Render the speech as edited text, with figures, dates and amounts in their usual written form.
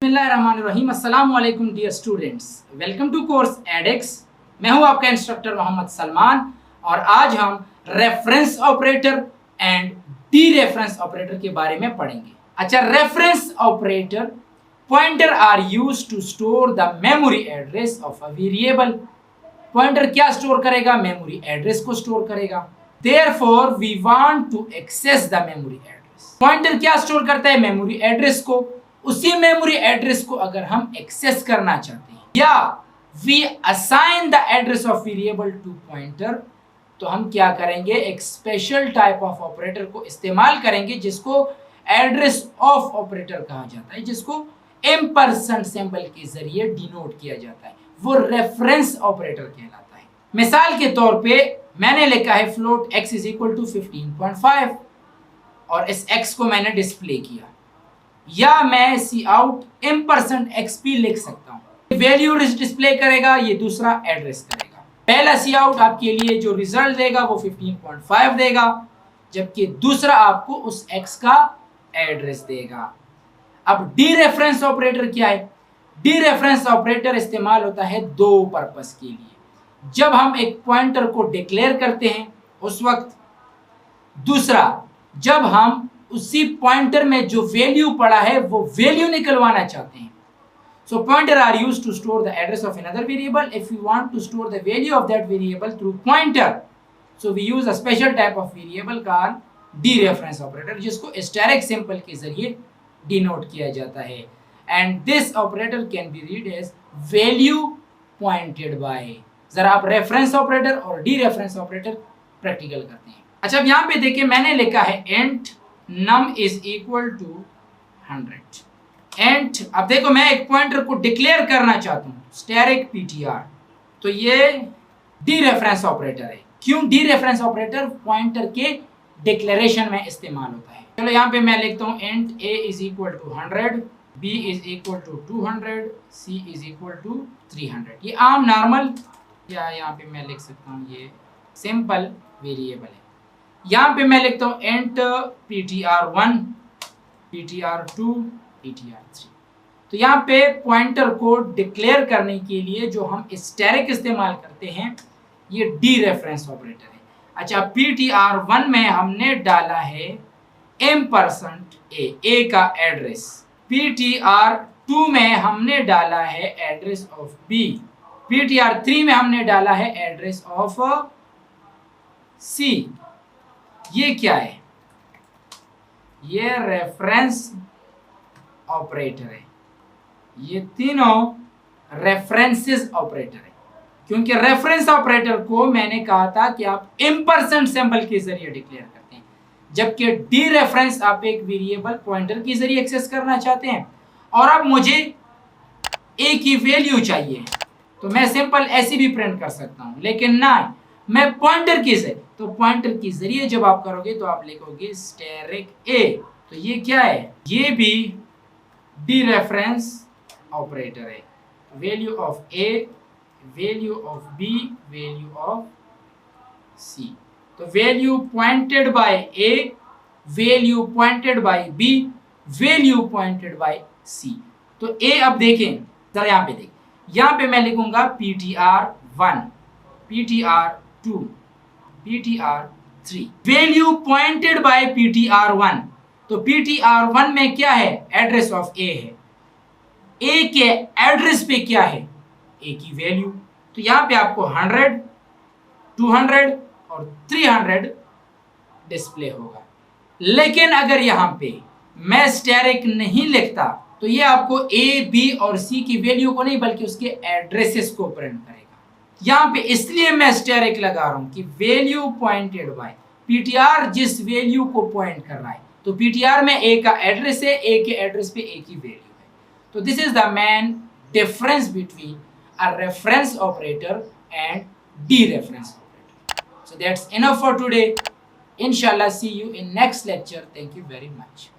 बिस्मिल्लाहिर्रहमानिर्रहीम। अस्सलाम वालेकुम dear students, welcome to course Edex. मैं हूं आपका इंस्ट्रक्टर मोहम्मद सलमान और आज हम reference operator and dereference operator के बारे में पढ़ेंगे। अच्छा, reference operator pointer are used to store the memory address of a variable. Pointer क्या स्टोर करेगा? मेमोरी एड्रेस को स्टोर करेगा। Therefore we want to access the memory address. Pointer क्या स्टोर करता है? मेमोरी एड्रेस को। उसी मेमोरी एड्रेस को अगर हम एक्सेस करना चाहते हैं या we assign the address of variable to pointer, तो हम क्या करेंगे? एक स्पेशल टाइप ऑफ ऑपरेटर को इस्तेमाल करेंगे जिसको एड्रेस ऑफ ऑपरेटर कहा जाता है, जिसको एम्परसेंड सिंबल के जरिए डिनोट किया जाता है। वो रेफरेंस ऑपरेटर कहलाता है। मिसाल के तौर पे मैंने लिखा है float x is equal to 15.5 और इस x को मैंने डिस्प्ले किया, या मैं सी आउट एम्परसेंड एक्सपी लिख सकता हूं। वैल्यू डिस्प्ले करेगा, ये दूसरा एड्रेस करेगा। पहला सी आउट आपके लिए जो रिजल्ट देगा वो 15.5 देगा, जबकि दूसरा आपको उस x का एड्रेस देगा। अब डी रेफरेंस ऑपरेटर क्या है? डी रेफरेंस ऑपरेटर इस्तेमाल होता है दो पर्पस के लिए। जब हम एक पॉइंटर को डिक्लेयर करते हैं उस वक्त, दूसरा जब हम उसी पॉइंटर में जो वैल्यू पड़ा है वो वैल्यू निकलवाना चाहते हैं। So pointer are used to store the address of another variable if you want to store the value of that variable through pointer. So we use a special type of variable called dereference operator, जिसको static symbol के जरिए denote किया जाता है। And this operator can be read as value pointed by. जरा आप reference operator और dereference operator practical करते हैं। अच्छा, अब यहाँ पे देखिए मैंने लिखा है एंट num is equal to 100 and अब देखो मैं एक पॉइंटर को डिक्लेयर करना चाहता हूं स्टैटिक ptr, तो ये डी रेफरेंस ऑपरेटर है। क्यों डी रेफरेंस ऑपरेटर? पॉइंटर के डिक्लेरेशन में इस्तेमाल होता है। चलो यहाँ पे मैं लिखता हूं एंट a is equal to 100, b is equal to 200, c is equal to 300। ये आम नॉर्मल, या यहाँ पे मैं लिख सकता हूँ ये सिंपल वेरिएबल है। यहाँ पे मैं लिखता हूँ एंट ptr1, ptr2, ptr3। तो यहाँ पे पॉइंटर को डिक्लेयर करने के लिए जो हम स्टैटिक इस्तेमाल करते हैं ये डी रेफरेंस ऑपरेटर है। अच्छा, ptr1 में हमने डाला है एम्परसेंड ए का एड्रेस। ptr2 में हमने डाला है एड्रेस ऑफ बी। ptr3 में हमने डाला है एड्रेस ऑफ सी। ये क्या है? ये रेफरेंस ऑपरेटर है। ये तीनों रेफरेंसेस ऑपरेटर है, क्योंकि रेफरेंस ऑपरेटर को मैंने कहा था कि आप एम्परसेंड सिंबल के जरिए डिक्लेयर करते हैं, जबकि डी रेफरेंस आप एक वेरिएबल पॉइंटर के जरिए एक्सेस करना चाहते हैं। और अब मुझे ए की वैल्यू चाहिए, तो मैं सिंपल ऐसी भी प्रिंट कर सकता हूं, लेकिन ना, मैं पॉइंटर की से, तो पॉइंटर के जरिए जब आप करोगे तो आप लिखोगे स्टैटिक ए। तो ये क्या है? ये भी डी रेफरेंस ऑपरेटर है। Value of A, value of B, value of C. तो value pointed by A, value pointed by B, value pointed by C. तो ए, अब देखें जरा यहाँ पे देखें, यहाँ पे मैं लिखूंगा ptr1, ptr2, ptr3, value pointed bye ptr1। तो ptr1 में क्या है? एड्रेस ऑफ ए है। ए के एड्रेस पे क्या है? ए की वैल्यू। तो यहाँ पे आपको 100, 200 और 300 डिस्प्ले होगा। लेकिन अगर यहाँ पे मैं स्टैटिक नहीं लिखता तो ये आपको ए, बी और सी की वैल्यू को नहीं बल्कि उसके एड्रेसेस को प्रिंट करेगा। यहाँ पे इसलिए मैं स्टैटिक लगा रहा हूं कि वैल्यू पॉइंटेड बाय ptr जिस वैल्यू को पॉइंट कर रहा है, तो ptr में a का एड्रेस है, a के एड्रेस पे a की वैल्यू है। तो this is the main difference between a reference operator and dereference operator. So that's enough for today. इंशाल्लाह see you in next lecture. Thank you very much.